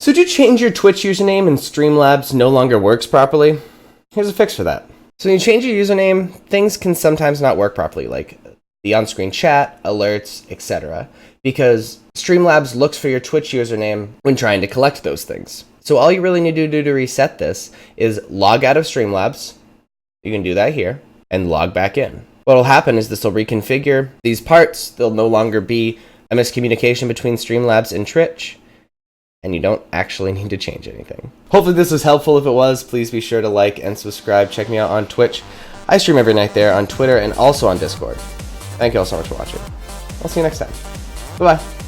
So did you change your Twitch username and Streamlabs no longer works properly? Here's a fix for that. So when you change your username, things can sometimes not work properly, like the on-screen chat, alerts, etc. because Streamlabs looks for your Twitch username when trying to collect those things. So all you really need to do to reset this is log out of Streamlabs. You can do that here, and log back in. What will happen is this will reconfigure these parts. There'll no longer be a miscommunication between Streamlabs and Twitch, and you don't actually need to change anything. Hopefully this was helpful. If it was, please be sure to like and subscribe. Check me out on Twitch. I stream every night there, on Twitter, and also on Discord. Thank you all so much for watching. I'll see you next time. Bye-bye.